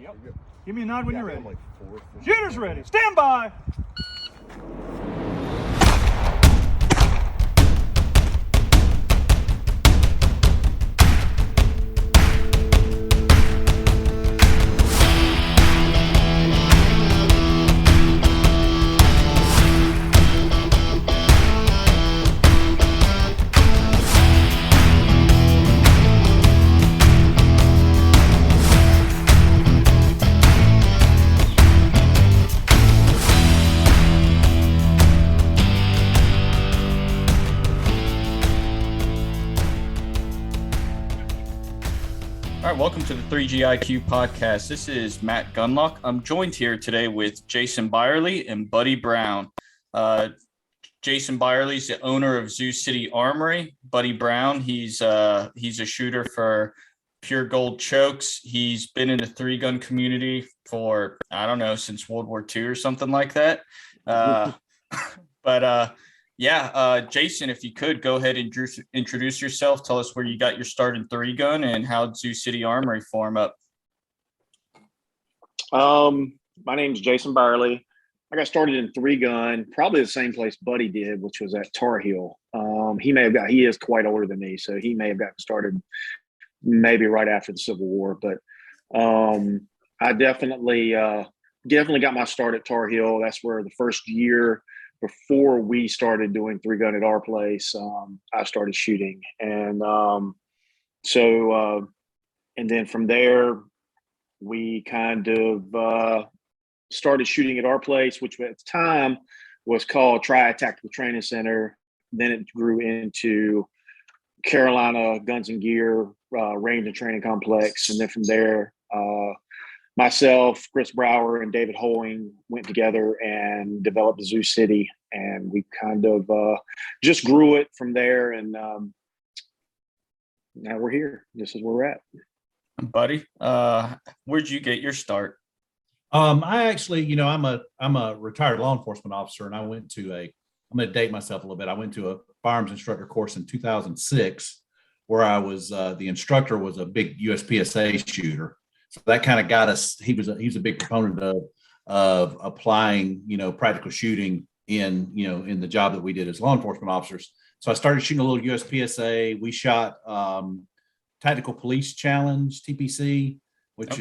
Yep. Give me a nod when you're ready. Like Shooter's ready. Stand by. All right, welcome to the 3GIQ podcast. This is Matt Gunlock. I'm joined here today with Jason Byerly and Buddy Brown. Jason Byerly is the owner of City Armory. Buddy Brown, he's a shooter for Pure Gold Chokes. He's been in the three-gun community for, I don't know, since World War II or something like that. Jason, if you could go ahead and introduce yourself, tell us where you got your start in three gun and how Zoo City Armory form up. My name's Jason Byerly. I got started in three gun, probably the same place Buddy did, which was at Tar Heel. He is quite older than me, so he may have gotten started maybe right after the Civil War. But I definitely got my start at Tar Heel. That's where the first year before we started doing three gun at our place, I started shooting. And and then from there, we kind of started shooting at our place, which at the time was called Triad Tactical Training Center. Then it grew into Carolina Guns and Gear Range and Training Complex. And then from there, myself, Chris Brower, and David Hoying went together and developed Zoo City, and we kind of just grew it from there. And now we're here. This is where we're at. Buddy, where'd you get your start? I actually, I'm a retired law enforcement officer, and I'm going to date myself a little bit. I went to a firearms instructor course in 2006, where I was the instructor was a big USPSA shooter. So that kind of got us. He's a big proponent of applying, practical shooting in the job that we did as law enforcement officers. So I started shooting a little USPSA. We shot Tactical Police Challenge (TPC), which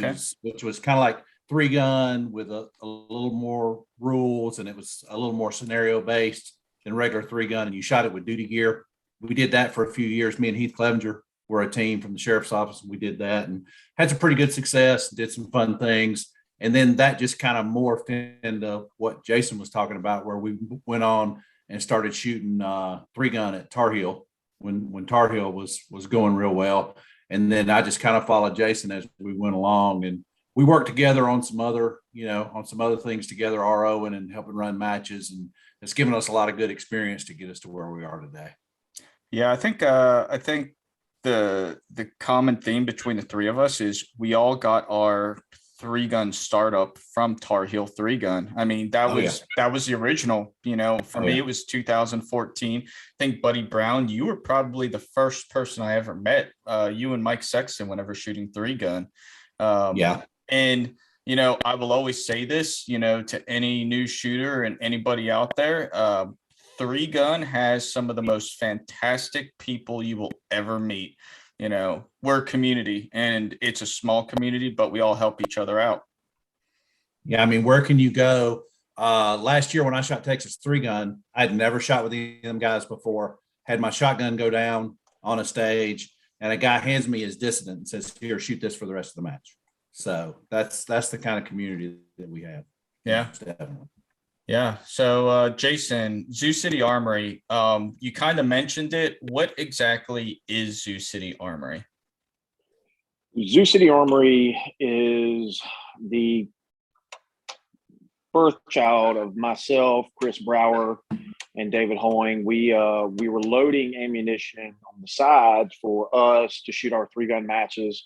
was kind of like three gun with a little more rules, and it was a little more scenario based than regular three gun. And you shot it with duty gear. We did that for a few years. Me and Heath Clevenger were a team from the sheriff's office. We did that and had some pretty good success, did some fun things. And then that just kind of morphed into what Jason was talking about, where we went on and started shooting three gun at Tar Heel when Tar Heel was going real well. And then I just kind of followed Jason as we went along, and we worked together on some other things together, ROing and helping run matches. And it's given us a lot of good experience to get us to where we are today. Yeah, I think the common theme between the three of us is we all got our three gun startup from Tar Heel three gun. I mean, that was the original, for me, it was 2014. I think Buddy Brown, you were probably the first person I ever met, you and Mike Sexton, whenever shooting three gun. And, I will always say this, to any new shooter and anybody out there, three gun has some of the most fantastic people you will ever meet. We're a community, and it's a small community, but we all help each other out. Yeah. I mean, where can you go? Last year when I shot Texas three gun, I had never shot with any of them guys before, had my shotgun go down on a stage, and a guy hands me his dissident and says, "Here, shoot this for the rest of the match." So that's the kind of community that we have. Yeah. Definitely. Yeah. So, Jason, Zoo City Armory, you kind of mentioned it. What exactly is Zoo City Armory? Zoo City Armory is the birth child of myself, Chris Brower, and David Hoying. We were loading ammunition on the side for us to shoot our three gun matches,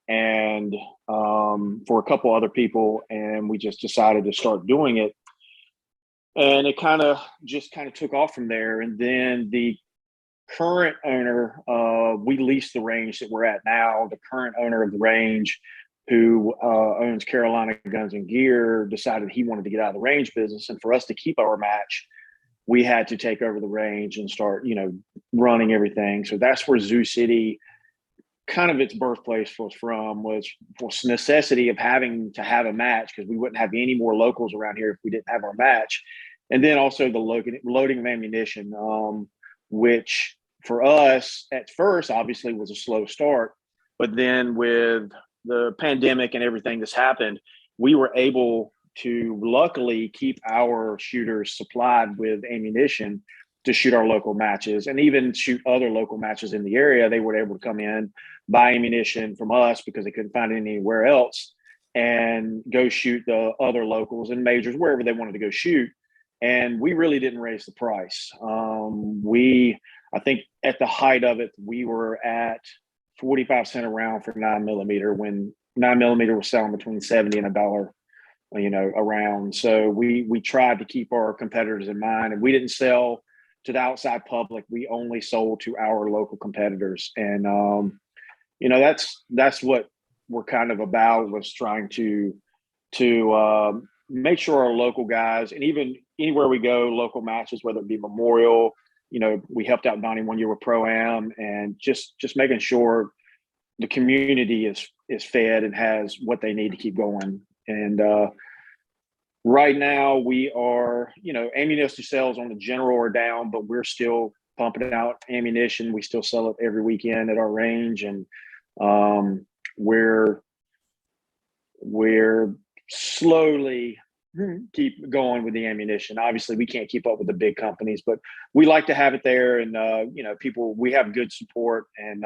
and for a couple other people, and we just decided to start doing it. And it kind of took off from there. And then the current owner, we leased the range that we're at now. The current owner of the range who owns Carolina Guns and Gear, decided he wanted to get out of the range business. And for us to keep our match, we had to take over the range and start, running everything. So that's where Zoo City, kind of its birthplace was necessity of having to have a match, because we wouldn't have any more locals around here if we didn't have our match. And then also the loading of ammunition, which for us at first obviously was a slow start. But then with the pandemic and everything that's happened, we were able to luckily keep our shooters supplied with ammunition to shoot our local matches and even shoot other local matches in the area. They were able to come in, buy ammunition from us because they couldn't find it anywhere else, and go shoot the other locals and majors wherever they wanted to go shoot. And we really didn't raise the price. I think at the height of it, we were at 45 cents a round for 9mm, when 9mm was selling between 70 and $1, a round. So we tried to keep our competitors in mind, and we didn't sell to the outside public. We only sold to our local competitors. And, that's what we're kind of about, was trying to make sure our local guys, and even anywhere we go, local matches, whether it be Memorial, we helped out Donnie one year with Pro-Am, and just making sure the community is fed and has what they need to keep going. And right now we are, ammunition sales on the general are down, but we're still pumping out ammunition. We still sell it every weekend at our range, and we're slowly keep going with the ammunition. Obviously we can't keep up with the big companies, but we like to have it there. And people, we have good support, and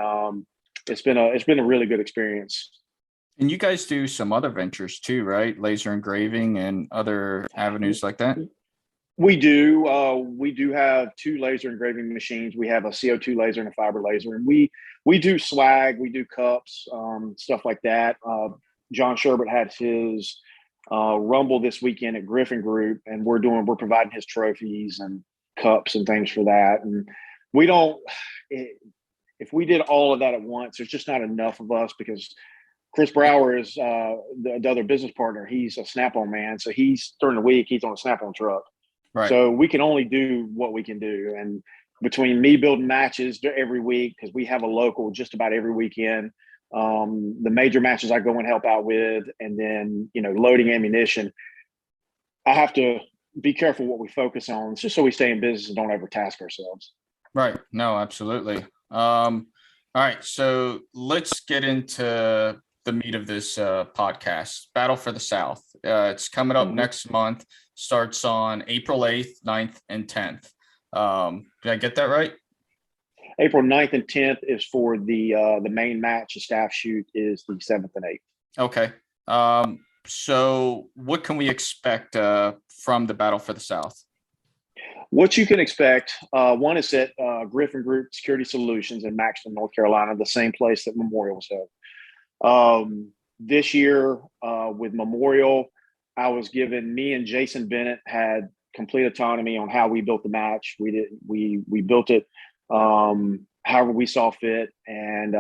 it's been a really good experience. And you guys do some other ventures too, right? Laser engraving and other avenues like that. We do. We do have 2 laser engraving machines. We have a CO2 laser and a fiber laser, and we do swag, we do cups, stuff like that. John Sherbert had his Rumble this weekend at Gryphon Group, and we're providing his trophies and cups and things for that. And we don't, if we did all of that at once, there's just not enough of us, because Chris Brower is the other business partner. He's a Snap-on man. So during the week, he's on a Snap-on truck. Right. So we can only do what we can do. And between me building matches every week, because we have a local just about every weekend, the major matches I go and help out with, and then, loading ammunition, I have to be careful what we focus on, just so we stay in business and don't ever task ourselves. Right. No, absolutely. All right. So let's get into the meat of this podcast, Battle for the South. It's coming up next month, starts on April 8th, 9th, and 10th. Did I get that right? April 9th and 10th is for the main match. The staff shoot is the 7th and 8th. Okay. So what can we expect from the Battle for the South? What you can expect, one is at Gryphon Group Security Solutions in Maxton, North Carolina, the same place that Memorial was held. This year with Memorial, me and Jason Bennett had complete autonomy on how we built the match. We built it however we saw fit, and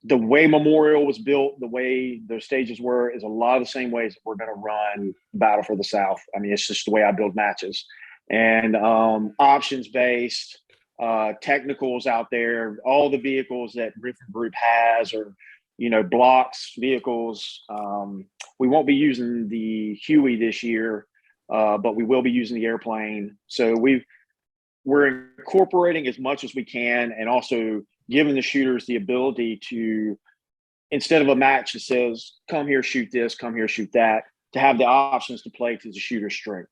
the way Memorial was built, the way those stages were, is a lot of the same ways that we're going to run Battle for the South. I mean, it's just the way I build matches, and options based, technicals out there, all the vehicles that Gryphon Group has, or blocks, vehicles. We won't be using the Huey this year, but we will be using the airplane. So we're incorporating as much as we can, and also giving the shooters the ability to, instead of a match that says, come here, shoot this, come here, shoot that, to have the options to play to the shooter's strength.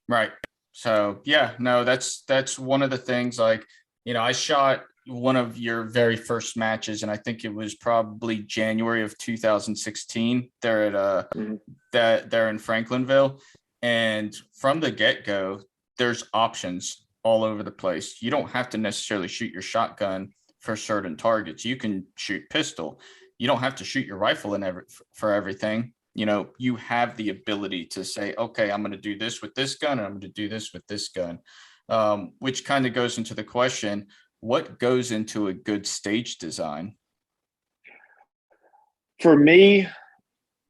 Right. So, yeah, no, that's one of the things, like, I shot one of your very first matches, and I think it was probably January of 2016 there at there in Franklinville. And from the get-go, there's options all over the place. You don't have to necessarily shoot your shotgun for certain targets. You can shoot pistol. You don't have to shoot your rifle for everything. You have the ability to say, okay, I'm going to do this with this gun, and I'm going to do this with this gun, which kind of goes into the question, what goes into a good stage design? For me,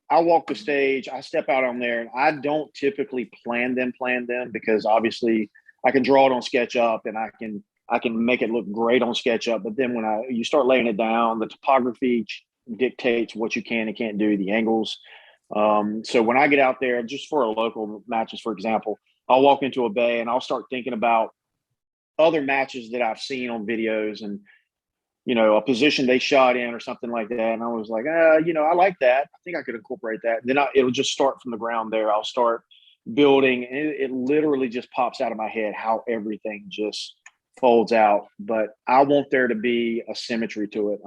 I walk the stage, I step out on there, and I don't typically plan them because obviously I can draw it on SketchUp and I can make it look great on SketchUp. But then when you start laying it down, the topography dictates what you can and can't do, the angles. So when I get out there, just for a local matches, for example, I'll walk into a bay and I'll start thinking about other matches that I've seen on videos and, a position they shot in or something like that. And I was like, I like that. I think I could incorporate that. Then it'll just start from the ground there. I'll start building. And it literally just pops out of my head how everything just folds out. But I want there to be a symmetry to it.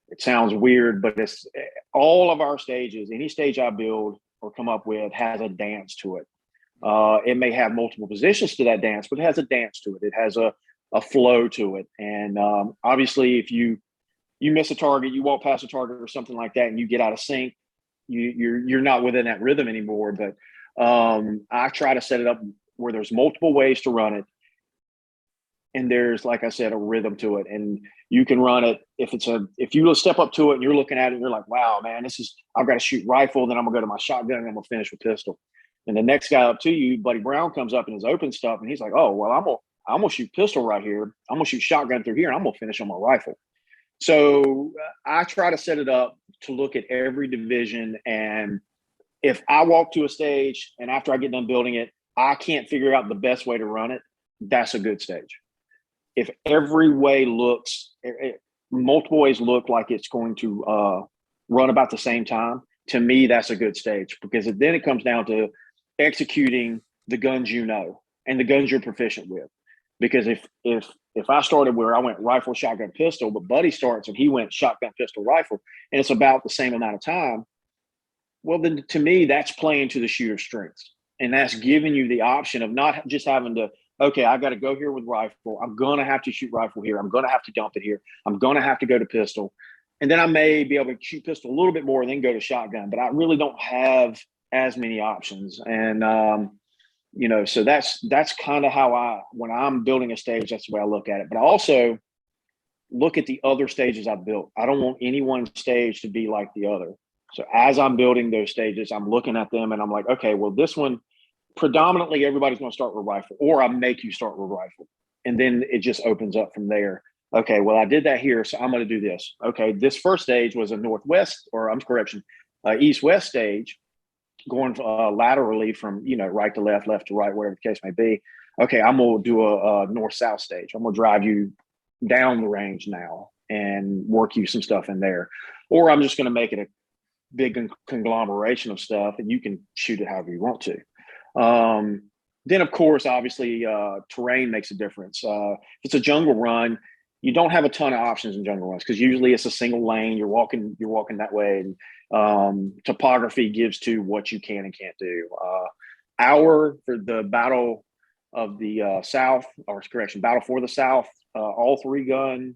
It sounds weird, but it's all of our stages. Any stage I build or come up with has a dance to it. It may have multiple positions to that dance, but it has a dance to it. It has a flow to it. And obviously, if you miss a target, you walk past a target or something like that, and you get out of sync, you're not within that rhythm anymore. But I try to set it up where there's multiple ways to run it, and there's, like I said, a rhythm to it. And you can run it if you step up to it and you're looking at it and you're like, wow, man, I've got to shoot rifle, then I'm gonna go to my shotgun and I'm gonna finish with pistol. And the next guy up to you, Buddy Brown, comes up in his open stuff and he's like, oh, well, I'm gonna shoot pistol right here. I'm gonna shoot shotgun through here and I'm gonna finish on my rifle. So I try to set it up to look at every division. And if I walk to a stage and after I get done building it, I can't figure out the best way to run it, that's a good stage. If every way multiple ways look like it's going to run about the same time, to me, that's a good stage, because then it comes down to executing the guns and the guns you're proficient with. Because if I started where I went rifle, shotgun, pistol, but Buddy starts and he went shotgun, pistol, rifle, and it's about the same amount of time, well, then to me, that's playing to the shooter's strengths. And that's giving you the option of not just having to, okay, I got to go here with rifle. I'm going to have to shoot rifle here. I'm going to have to dump it here. I'm going to have to go to pistol. And then I may be able to shoot pistol a little bit more and then go to shotgun. But I really don't have as many options. And, so that's kind of how when I'm building a stage, that's the way I look at it. But I also look at the other stages I've built. I don't want any one stage to be like the other. So as I'm building those stages, I'm looking at them and I'm like, okay, well, this one, predominantly everybody's going to start with rifle, or I make you start with rifle. And then it just opens up from there. Okay, well, I did that here, so I'm going to do this. Okay, this first stage was a east-west stage, going laterally from, right to left, left to right, whatever the case may be. Okay, I'm going to do a north-south stage. I'm going to drive you down the range now and work you some stuff in there. Or I'm just going to make it a big conglomeration of stuff, and you can shoot it however you want to. Then, of course, obviously, terrain makes a difference. If it's a jungle run, you don't have a ton of options in jungle runs, because usually it's a single lane. You're walking that way, and topography gives to what you can and can't do. For the Battle of the South, Battle for the South, all 3-gun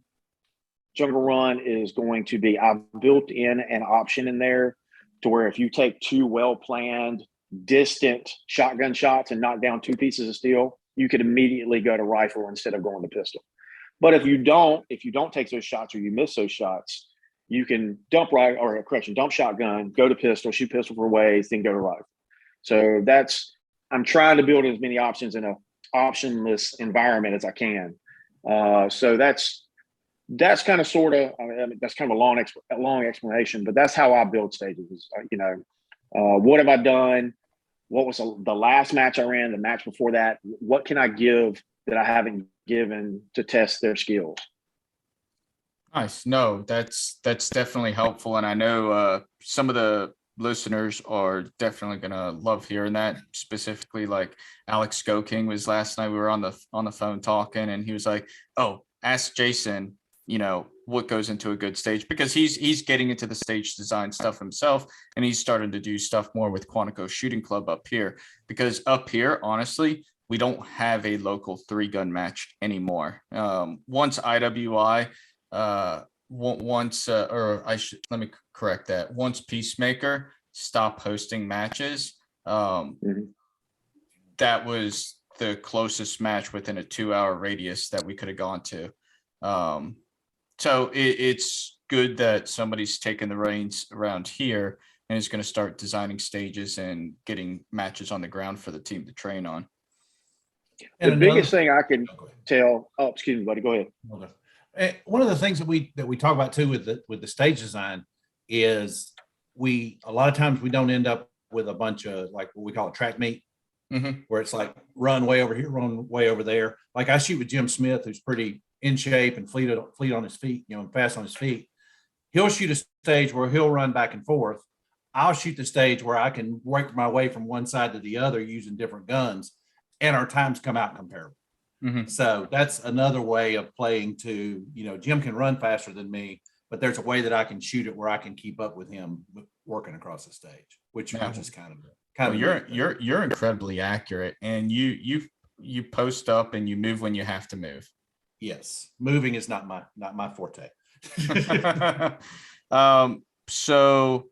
jungle run is going to be, I've built in an option in there to where if you take 2 well-planned, distant shotgun shots and knock down 2 pieces of steel, you could immediately go to rifle instead of going to pistol. But if you don't take those shots, or you miss those shots, you can dump shotgun, go to pistol, shoot pistol for ways, then go to rifle. So I'm trying to build as many options in a optionless environment as I can. So that's kind of that's kind of a long explanation, but that's how I build stages. What have I done? What was the last match I ran? The match before that? What can I give that I haven't given to test their skills? Nice. No, that's definitely helpful. And I know some of the listeners are definitely going to love hearing that, specifically like Alex Skoking was last night. We were on the phone talking, and he was like, oh, ask Jason, what goes into a good stage, because he's getting into the stage design stuff himself, and he's starting to do stuff more with Quantico Shooting Club up here, because up here, honestly, we don't have a local 3-gun match anymore. Once IWI, let me correct that. Once Peacemaker stopped hosting matches, that was the closest match within a 2-hour radius that we could have gone to. So it's good that somebody's taking the reins around here and is going to start designing stages and getting matches on the ground for the team to train on. The And biggest thing I can Oh, go ahead. tell. Oh, excuse me, buddy. Go ahead. Okay. One of the things that we talk about too with the stage design is a lot of times we don't end up with a bunch of like what we call a track meet, where it's like run way over here, run way over there. Like I shoot with Jim Smith, who's pretty in shape and fleet on his feet, fast on his feet. He'll shoot a stage where he'll run back and forth. I'll shoot the stage where I can work my way from one side to the other using different guns, and our times come out comparable. So that's another way of playing to, Jim can run faster than me, but there's a way that I can shoot it where I can keep up with him working across the stage, which is kind of you're incredibly accurate, and you post up and you move when you have to move. Yes, moving is not my forte. So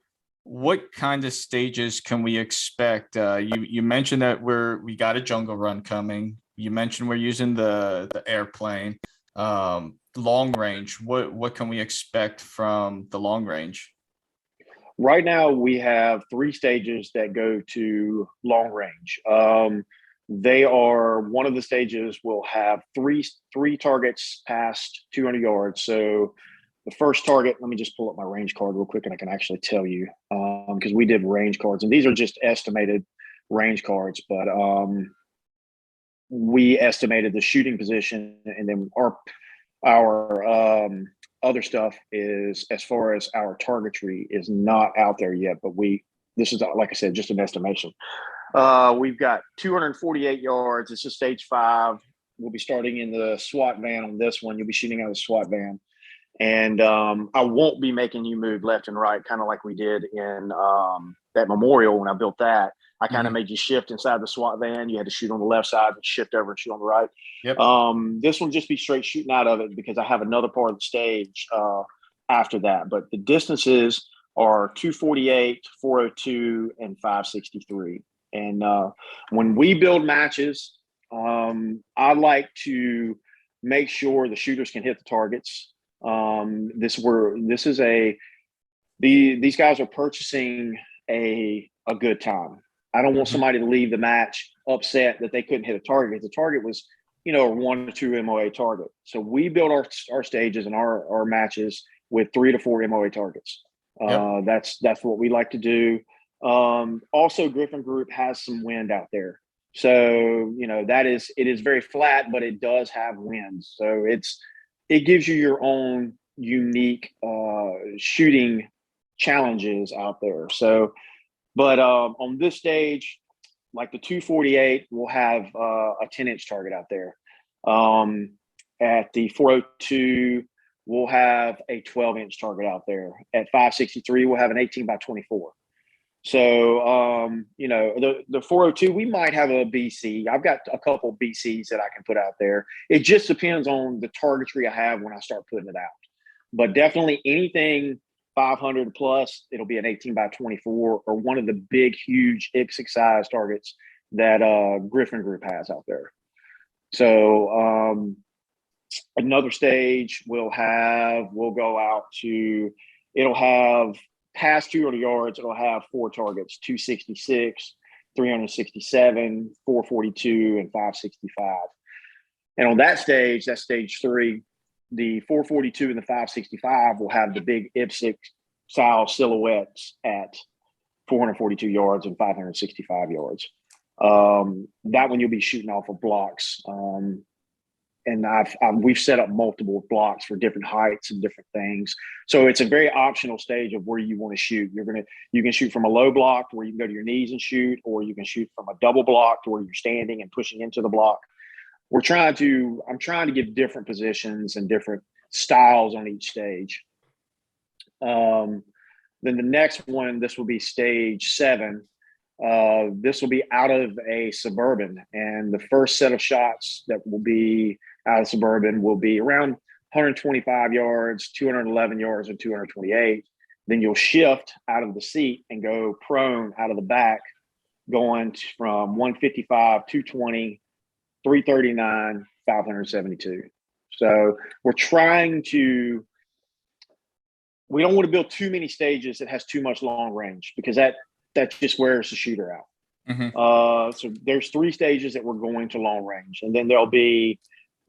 what kind of stages can we expect? You mentioned that we got a jungle run coming. You mentioned we're using the airplane. Long range. What can we expect from the long range? Right now, we have 3 stages that go to long range. One of the stages will have three targets past 200 yards. So the first target, let me just pull up my range card real quick and I can actually tell you, because we did range cards and these are just estimated range cards, but we estimated the shooting position, and then our other stuff is, as far as our targetry, is not out there yet, but this is, like I said, just an estimation. We've got 248 yards. It's a stage 5. We'll be starting in the SWAT van on this one. You'll be shooting out of the SWAT van. And I won't be making you move left and right, kind of like we did in that memorial when I built that. I kind of made you shift inside the SWAT van. You had to shoot on the left side and shift over and shoot on the right. Yep. This will just be straight shooting out of it because I have another part of the stage after that. But the distances are 248, 402, and 563. And when we build matches, I like to make sure the shooters can hit the targets. These guys are purchasing a good time. I don't want somebody to leave the match upset that they couldn't hit a target. The target was, a 1 to 2 MOA target. So we build our stages and our matches with 3 to 4 MOA targets. Yep. That's what we like to do. Also, Gryphon Group has some wind out there. So, it is very flat, but it does have winds. So it gives you your own unique shooting challenges out there. So, but on this stage, like the 248, we'll have a 10-inch target out there. At the 402, we'll have a 12-inch target out there. At 563, we'll have an 18 by 24. So, the 402, we might have a BC. I've got a couple BCs that I can put out there. It just depends on the targetry I have when I start putting it out. But definitely anything 500 plus, it'll be an 18 by 24 or one of the big, huge ICSIC size targets that Gryphon Group has out there. So another stage we'll go out to, it'll have past 200 yards, it'll have 4 targets, 266, 367, 442, and 565. And on that stage 3, the 442 and the 565 will have the big IPSC style silhouettes at 442 yards and 565 yards. That one you'll be shooting off of blocks. And we've set up multiple blocks for different heights and different things. So it's a very optional stage of where you want to shoot. You can shoot from a low block where you can go to your knees and shoot, or you can shoot from a double block to where you're standing and pushing into the block. I'm trying to give different positions and different styles on each stage. Then the next one, this will be stage 7. This will be out of a Suburban, and the first set of shots that will be out of Suburban will be around 125 yards, 211 yards, and 228. Then you'll shift out of the seat and go prone out of the back, going from 155, 220, 339, 572. So we're trying to we don't want to build too many stages that has too much long range, because that just wears the shooter out. So there's 3 stages that we're going to long range, and then there'll be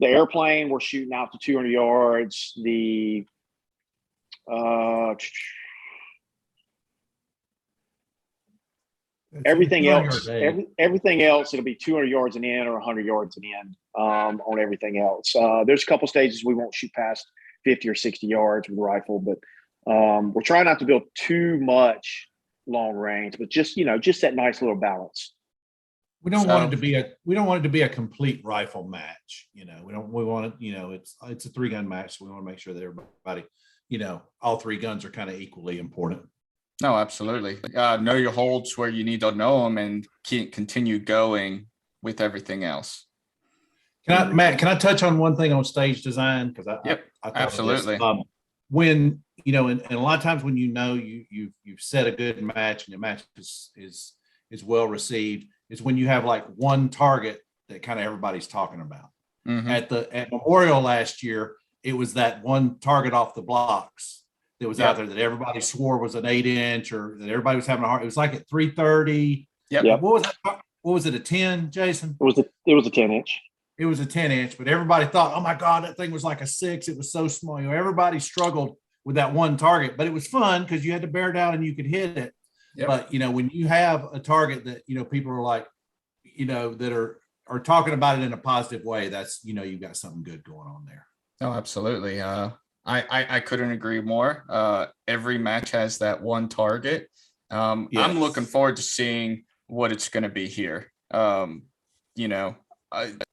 the airplane. We're shooting out to 200 yards. The everything else, everything else, it'll be 200 yards in the end or 100 yards in the end on everything else. There's a couple stages we won't shoot past 50 or 60 yards with rifle, but we're trying not to build too much long range, but just that nice little balance. We don't want it to be a complete rifle match. We want it, it's a 3-gun match. So we want to make sure that everybody, all 3 guns are kind of equally important. No, absolutely. Know your holds where you need to know them and continue going with everything else. Matt, can I touch on one thing on stage design? Because I absolutely. When, and a lot of times when you've set a good match and the match is well received, is when you have like one target that kind of everybody's talking about. At Memorial last year, it was that one target off the blocks that was out there that everybody swore was an 8-inch, or that everybody was having a hard. It was like at 330. Yep. What was it? A 10, Jason? It was a 10-inch. It was a 10-inch, but everybody thought, oh my God, that thing was like a 6. It was so small. Everybody struggled with that one target, but it was fun because you had to bear down and you could hit it. Yep. But when you have a target that people are like, that are talking about it in a positive way, that's you've got something good going on there. Oh, absolutely. I couldn't agree more. Every match has that one target. Yes. I'm looking forward to seeing what it's going to be here. The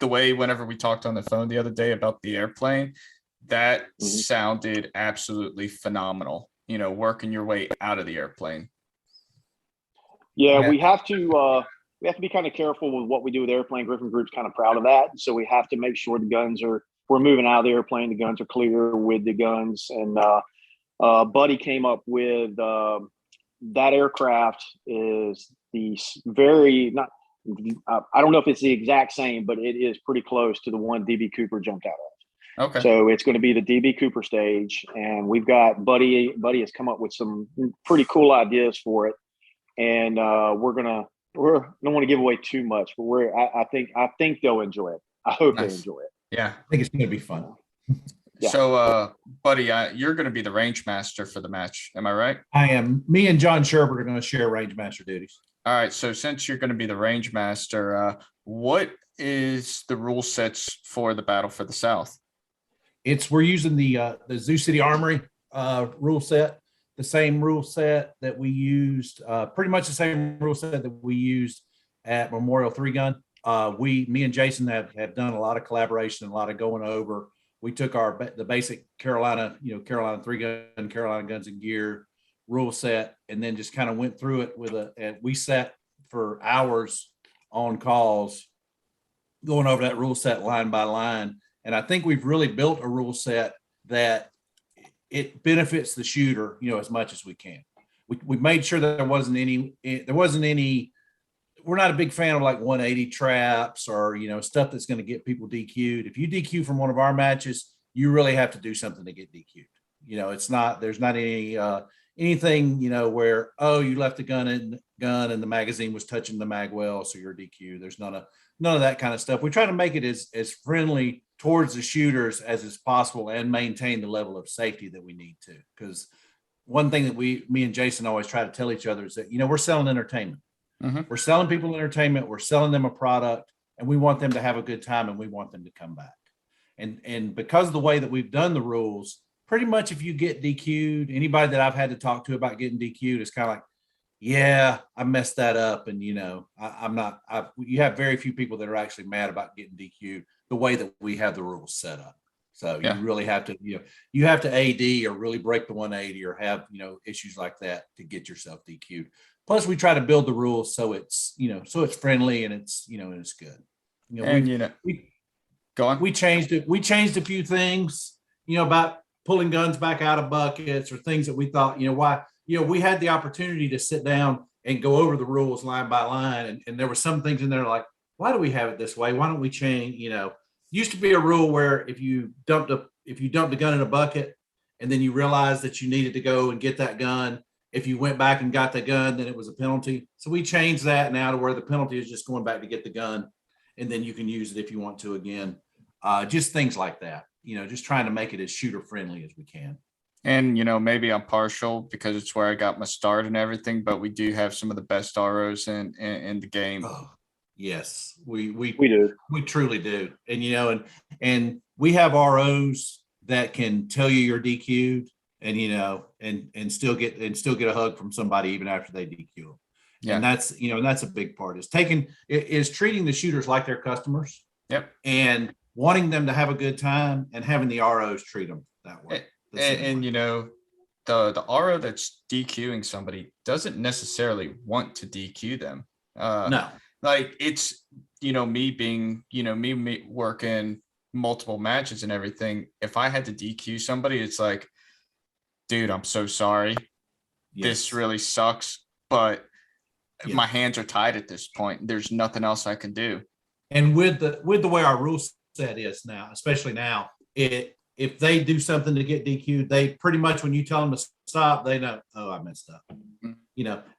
way whenever we talked on the phone the other day about the airplane, that sounded absolutely phenomenal. Working your way out of the airplane. Yeah, we have to be kind of careful with what we do with airplane. Gryphon Group's kind of proud of that, so we have to make sure the guns we're moving out of the airplane. The guns are clear with the guns, and Buddy came up with that aircraft is the very not. I don't know if it's the exact same, but it is pretty close to the one DB Cooper jumped out of. Okay. So it's going to be the DB Cooper stage, and we've got Buddy. Buddy has come up with some pretty cool ideas for it, and we don't want to give away too much, but I think they'll enjoy it. I hope they enjoy it. Yeah, I think it's going to be fun. Yeah. So, Buddy, you're going to be the range master for the match. Am I right? I am. Me and John Sherbert are going to share range master duties. All right. So since you're going to be the range master, what is the rule sets for the Battle for the South? We're using the Zoo City Armory rule set, the same rule set that we used, pretty much the same rule set that we used at Memorial 3-gun. Me and Jason have done a lot of collaboration and a lot of going over. We took the basic Carolina 3-gun, Carolina Guns and Gear rule set, and then just kind of went through it and we sat for hours on calls going over that rule set line by line. And I think we've really built a rule set that it benefits the shooter, as much as we can. We made sure that there wasn't any. We're not a big fan of like 180 traps or, stuff that's going to get people DQ'd. If you DQ from one of our matches, you really have to do something to get DQ'd. There's not anything, where, you left the gun and the magazine was touching the mag well, so you're DQ'd. There's none of that kind of stuff. We try to make it as friendly towards the shooters as is possible and maintain the level of safety that we need to. Because one thing that me and Jason always try to tell each other is that, we're selling entertainment. Mm-hmm. We're selling people entertainment. We're selling them a product, and we want them to have a good time, and we want them to come back. And because of the way that we've done the rules, pretty much if you get DQ'd, anybody that I've had to talk to about getting DQ'd is kind of like, yeah, I messed that up. And, you have very few people that are actually mad about getting DQ'd the way that we have the rules set up. So you really have to, you have to AD or really break the 180 or have, issues like that to get yourself DQ'd. Plus, we try to build the rules so it's friendly and it's, and it's good. Go on. We changed it. We changed a few things, about pulling guns back out of buckets or things that we thought, we had the opportunity to sit down and go over the rules line by line. And there were some things in there like, why do we have it this way? Why don't we change? Used to be a rule where if you dumped the gun in a bucket and then you realized that you needed to go and get that gun. If you went back and got the gun, then it was a penalty. So we changed that now to where the penalty is just going back to get the gun, and then you can use it if you want to again. Just things like that, just trying to make it as shooter friendly as we can. And, maybe I'm partial because it's where I got my start and everything, but we do have some of the best ROs in the game. Oh, yes, we do. We truly do. And, and we have ROs that can tell you you're DQ'd and, and still get a hug from somebody even after they DQ them. Yeah. And that's a big part is treating the shooters like their customers. Yep. And wanting them to have a good time and having the ROs treat them that way. And the RO that's DQing somebody doesn't necessarily want to DQ them. No. Like it's, me being, me working multiple matches and everything. If I had to DQ somebody, it's like, dude, I'm so sorry. Yes. This really sucks, but my hands are tied at this point. There's nothing else I can do. And with the way our rule set is now, especially now, if they do something to get DQ'd, they pretty much, when you tell them to stop, they know, oh, I messed up.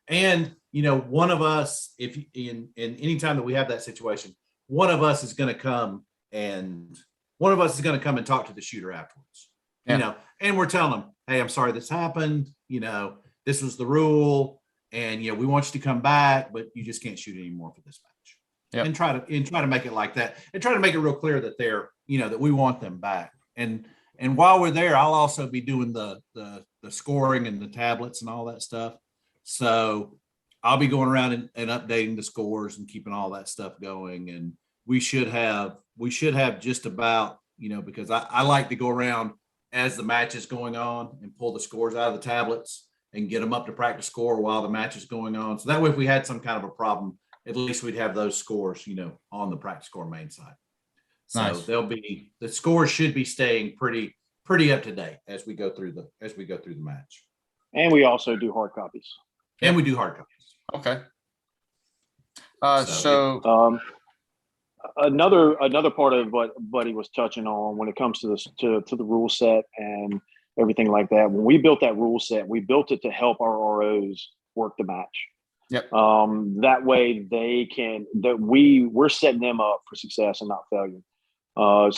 And one of us, if in any time that we have that situation, one of us is going to come and talk to the shooter afterwards. Yeah. And we're telling them, hey, I'm sorry this happened. This was the rule, and we want you to come back, but you just can't shoot anymore for this match. Yep. And try to make it like that, and try to make it real clear that they're, that we want them back. And while we're there, I'll also be doing the scoring and the tablets and all that stuff. So I'll be going around and updating the scores and keeping all that stuff going. And we should have just about, because I like to go around as the match is going on and pull the scores out of the tablets and get them up to practice score while the match is going on. So that way, if we had some kind of a problem, at least we'd have those scores, on the practice score main side. So nice. The scores should be staying pretty up to date as we go through the match. And we also do hard copies. And we do hard copies. Okay. Another part of what Buddy was touching on when it comes to the rule set and everything like that. When we built that rule set, we built it to help our ROs work the match. Yep. That way we're setting them up for success and not failure. And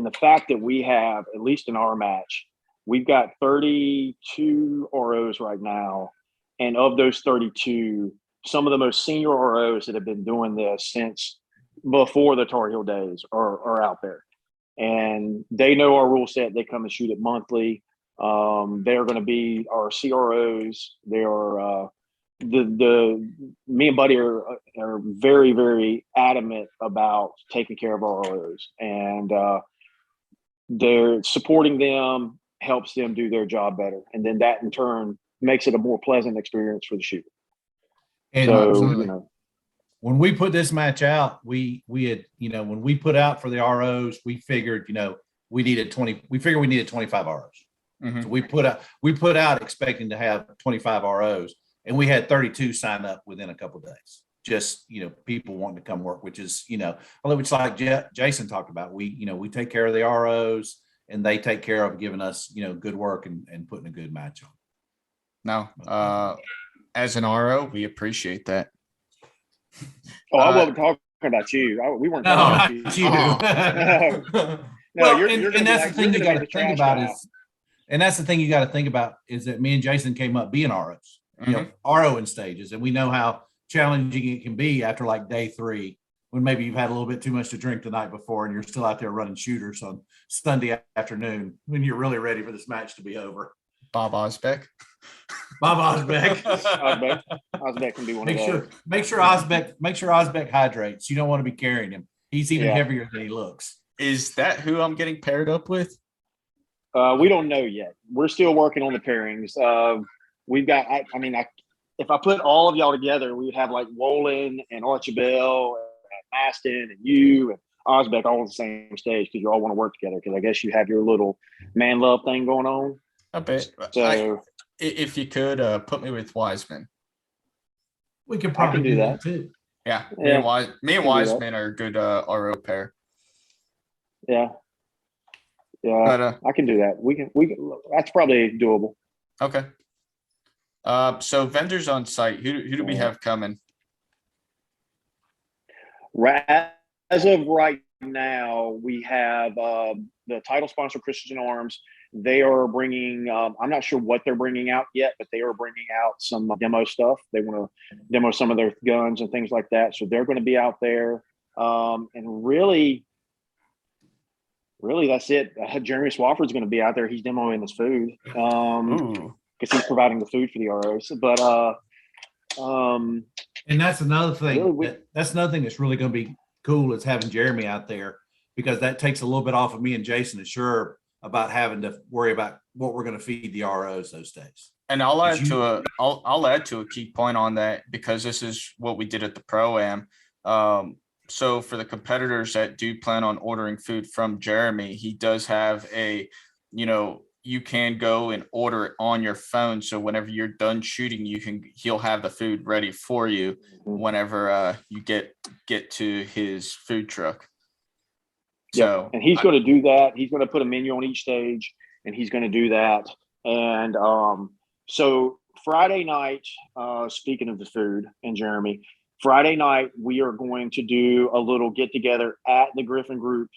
the fact that we have, at least in our match, we've got 32 ROs right now. And of those 32, some of the most senior ROs that have been doing this since before the Tar Heel days are out there. And they know our rule set. They come and shoot it monthly. They're going to be our CROs. They are me and Buddy are very, very adamant about taking care of our ROs, and they're supporting them, helps them do their job better, and then that in turn makes it a more pleasant experience for the shooter. And so, when we put this match out, we had, when we put out for the ROs, we figured, we needed 25 ROs. Mm-hmm. So we put out expecting to have 25 ROs, and we had 32 sign up within a couple of days. Just, people wanting to come work, which is, which like Jason talked about, we take care of the ROs and they take care of giving us, good work and putting a good match on. Now, as an RO, we appreciate that. Oh, I wasn't talking about you. We weren't talking about you. And that's the thing you got to think about and that's the thing you got to think about is that me and Jason came up being ROs, RO in stages, and we know how challenging it can be after like day 3 when maybe you've had a little bit too much to drink the night before and you're still out there running shooters on Sunday afternoon when you're really ready for this match to be over. Bob Osbeck. Osbeck can be one of those. Make sure Osbeck hydrates. You don't want to be carrying him. He's even heavier than he looks. Is that who I'm getting paired up with? We don't know yet. We're still working on the pairings. We've got, if I put all of y'all together, we would have like Wolin and Archibald and Maxton and you and Osbeck all on the same stage because you all want to work together because I guess you have your little man love thing going on. I bet. So if you could put me with Wiseman. We could probably do that too. Yeah. Me and Wiseman are a good RO pair. Yeah. Yeah, But I can do that. We can. That's probably doable. okay. So vendors on site, who do we have coming? As of right now, we have the title sponsor, Christian Arms. They are bringing. I'm not sure what they're bringing out yet, but they are bringing out some demo stuff. They want to demo some of their guns and things like that. So they're going to be out there. And really, that's it. Jeremy Swafford's going to be out there. He's demoing his food Ooh, because he's providing the food for the ROs. But And that's another thing. Really, That's another thing that's really going to be cool is having Jeremy out there, because that takes a little bit off of me and Jason and Sure about having to worry about what we're going to feed the ROs those days. and I'll add to a key point on that, because this is what we did at the Pro-Am. So for the competitors that do plan on ordering food from Jeremy, he does have you can go and order it on your phone. So whenever you're done shooting, he'll have the food ready for you whenever you get to his food truck. So and he's going to do that. He's going to put a menu on each stage, and he's going to do that. And so Friday night, speaking of the food and Jeremy, Friday night we are going to do a little get together at the Gryphon Group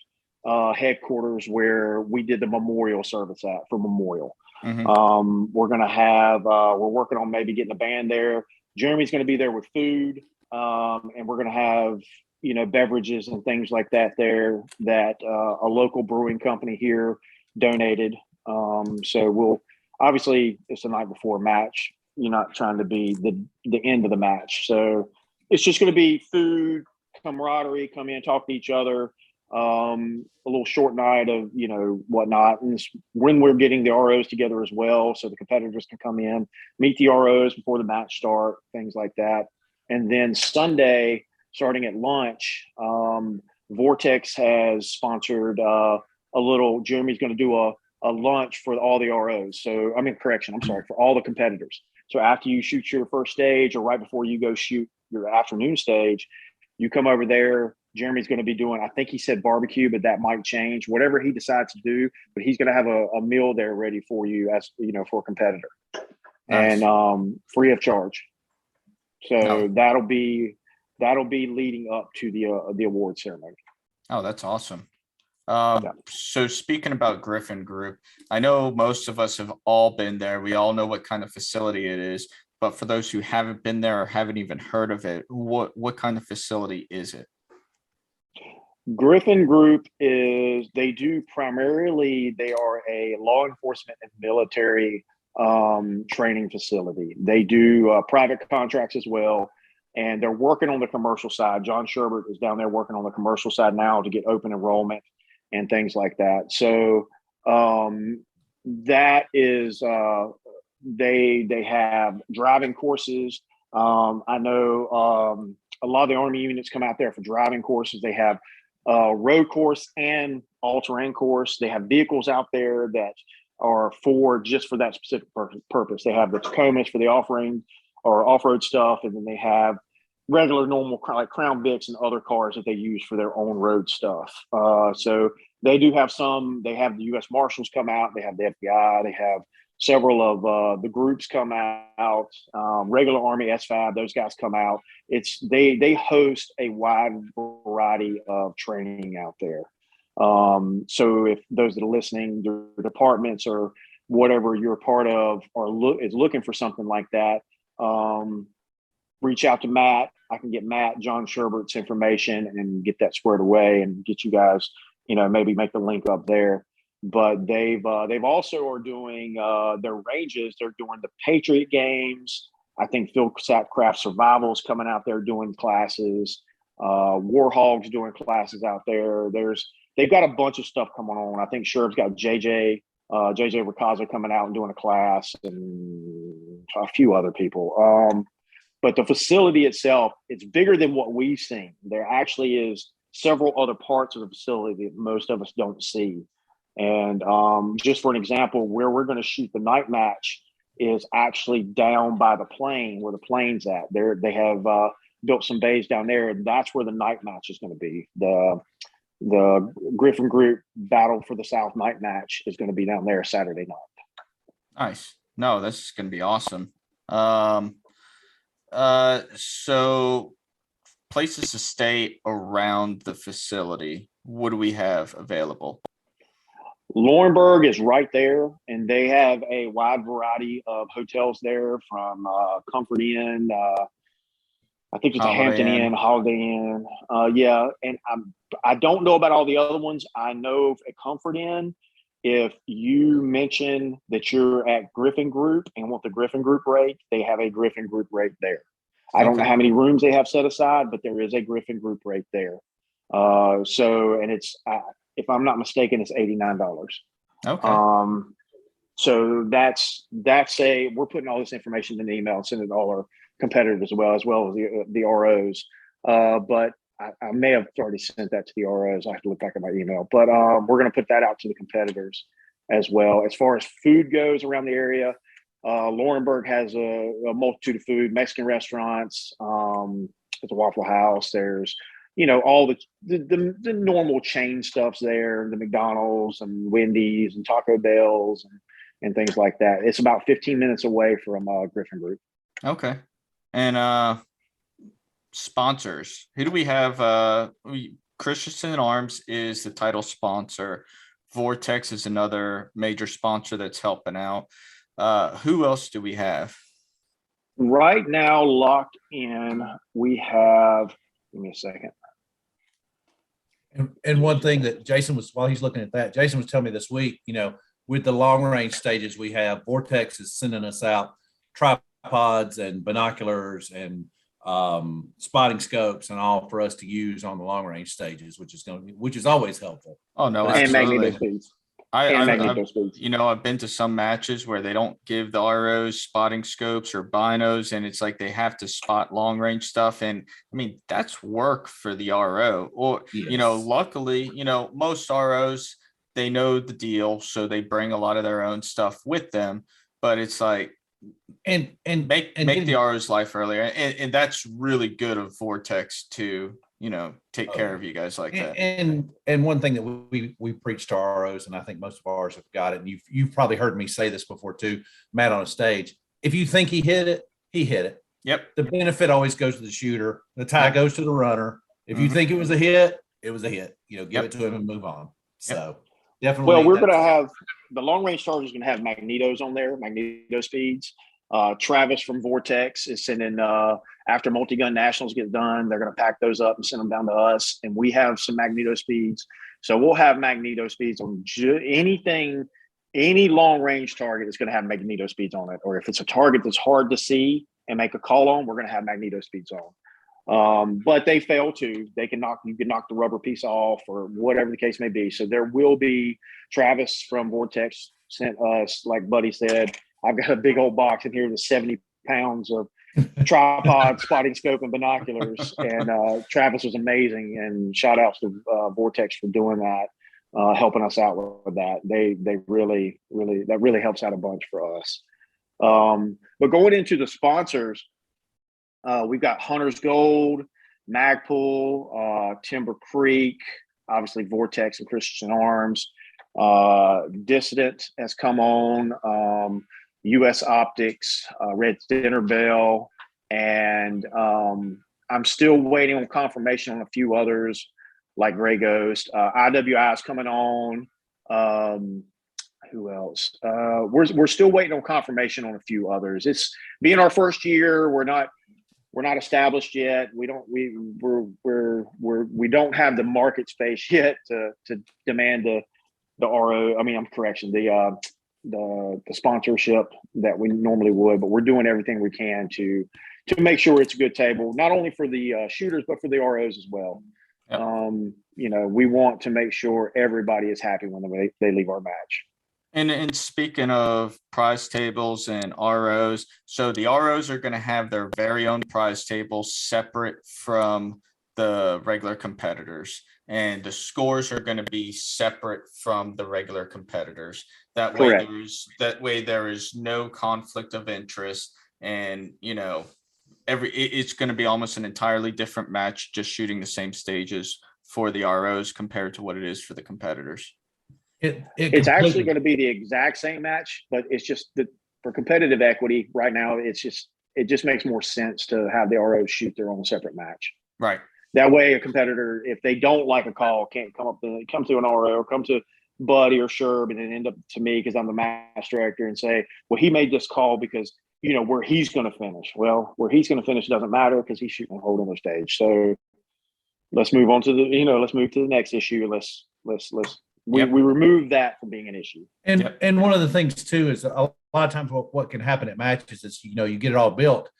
headquarters where we did the memorial service for Memorial. We're going to have we're working on maybe getting a band there. Jeremy's going to be there with food, and we're going to have beverages and things like that there that a local brewing company here donated. So we'll obviously, it's the night before a match. You're not trying to be the end of the match, so it's just going to be food, camaraderie, come in, talk to each other. A little short night of whatnot, and when we're getting the ROs together as well, so the competitors can come in, meet the ROs before the match start, things like that. And then Sunday, starting at lunch, Vortex has sponsored a little. Jeremy's going to do a lunch for all the ROs. So for all the competitors. So after you shoot your first stage, or right before you go shoot your afternoon stage, you come over there. Jeremy's going to be doing, I think he said barbecue, but that might change, whatever he decides to do, but he's going to have a meal there ready for you for a competitor. Nice. And free of charge. So that'll be leading up to the award ceremony. Oh, that's awesome. So speaking about Gryphon Group, I know most of us have all been there. We all know what kind of facility it is, but for those who haven't been there or haven't even heard of it, what kind of facility is it? Gryphon Group they are a law enforcement and military training facility. They do private contracts as well, and they're working on the commercial side. John Sherbert is down there working on the commercial side now to get open enrollment and things like that. So that is they have driving courses. I know a lot of the Army units come out there for driving courses. They have road course and all-terrain course. They have vehicles out there that are just for that specific purpose. They have the Tacomas for the off-road stuff, and then they have regular, normal, like Crown Vics and other cars that they use for their own road stuff. So they do have some. They have the U.S. Marshals come out. They have the FBI. They have several of the groups come out. Regular Army SFAB, those guys come out. They host a wide variety of training out there. So if those that are listening, their departments or whatever you're a part of is looking for something like that, reach out to Matt. I can get John Sherbert's information and get that squared away and get you guys, maybe make the link up there. But they've also are doing their ranges. They're doing the Patriot games. I think Phil Craft Survival's coming out there doing classes. Warhog's doing classes out there. They've got a bunch of stuff coming on. I think Sherp's got JJ Ricazzo coming out and doing a class, and a few other people. But the facility itself, it's bigger than what we've seen. There actually is several other parts of the facility that most of us don't see. And just for an example, where we're going to shoot the night match is actually down by the plane, where the plane's at. They have built some bays down there, and that's where the night match is going to be. the Gryphon Group Battle for the South night match is going to be down there Saturday night. Nice. No, this is going to be awesome. So places to stay around the facility. What do we have available? Laurinburg is right there, and they have a wide variety of hotels there, from Comfort Inn. I think it's a Holiday Hampton Inn. Inn, Holiday Inn. Yeah, and I don't know about all the other ones. I know at Comfort Inn, if you mention that you're at Gryphon Group and want the Gryphon Group rate, they have a Gryphon Group rate there. I don't know Okay. how many rooms they have set aside, but there is a Gryphon Group rate there. And it's if I'm not mistaken, it's $89. Okay. So that's we're putting all this information in the email and sending it to all our competitors as well as the ROs. But I may have already sent that to the ROs. I have to look back at my email, but we're going to put that out to the competitors as well. As far as food goes around the area, Laurinburg has a multitude of food, Mexican restaurants. There's a Waffle House. There's, all the normal chain stuff's there, the McDonald's and Wendy's and Taco Bell's and things like that. It's about 15 minutes away from Gryphon Group. Okay. And sponsors. Who do we have? Christensen Arms is the title sponsor. Vortex is another major sponsor that's helping out. Who else do we have? Right now, locked in, we have, give me a second. And one thing that Jason was, while he's looking at that, Jason was telling me this week, with the long range stages we have, Vortex is sending us out tripods and binoculars and spotting scopes and all for us to use on the long range stages, which is always helpful. Oh no, And absolutely. magneto speeds. I've been to some matches where they don't give the ROs spotting scopes or binos, and it's like they have to spot long range stuff. And I mean, that's work for the RO. Or, Yes. Luckily, most ROs, they know the deal, so they bring a lot of their own stuff with them. But it's like, and make the RO's life earlier. And that's really good of Vortex to, take care of you guys like that. And one thing that we preach to our ROs, and I think most of ours have got it, and you've probably heard me say this before too, Matt, on a stage. If you think he hit it, he hit it. Yep. The benefit always goes to the shooter. The tie goes to the runner. If you think it was a hit, it was a hit. Give it to him and move on. So definitely. Well, we're going to have the long range charge is going to have magnetos on there, magneto speeds. Travis from Vortex is sending after multi-gun nationals get done, they're going to pack those up and send them down to us. And we have some magneto speeds. So we'll have magneto speeds on any long range target that's going to have magneto speeds on it. Or if it's a target that's hard to see and make a call on, we're going to have magneto speeds on. But they fail to, you can knock the rubber piece off or whatever the case may be. So there will be, Travis from Vortex sent us, like Buddy said, I've got a big old box in here with 70 pounds of tripod, spotting scope, and binoculars. And Travis was amazing. And shout outs to Vortex for doing that, helping us out with that. They really, that really helps out a bunch for us. But going into the sponsors, we've got Hunter's Gold, Magpul, Timber Creek, obviously Vortex and Christian Arms. Dissident has come on. US Optics, Red Dinner Bell, and I'm still waiting on confirmation on a few others like Gray Ghost. IWI is coming on. Who else? We're still waiting on confirmation on a few others. It's being our first year. We're not established yet. We don't have the market space yet to demand the RO. The sponsorship that we normally would, but we're doing everything we can to make sure it's a good table, not only for the shooters, but for the ROs as well. Yep. We want to make sure everybody is happy when they leave our match. And speaking of prize tables and ROs, so the ROs are going to have their very own prize tables separate from the regular competitors, and the scores are going to be separate from the regular competitors. That way there is no conflict of interest, and it's going to be almost an entirely different match, just shooting the same stages for the ROs compared to what it is for the competitors? It's actually going to be the exact same match, but it's just that for competitive equity right now, it just makes more sense to have the ROs shoot their own separate match. Right. That way, a competitor, if they don't like a call, can't come to an RO or come to Buddy or Sherb and then end up to me because I'm the match director and say, well, he made this call because, where he's going to finish. Well, where he's going to finish doesn't matter because he's shooting a hold on the stage. So let's move on to let's move to the next issue. We remove that from being an issue. And one of the things too is a lot of times what can happen at matches is, you get it all built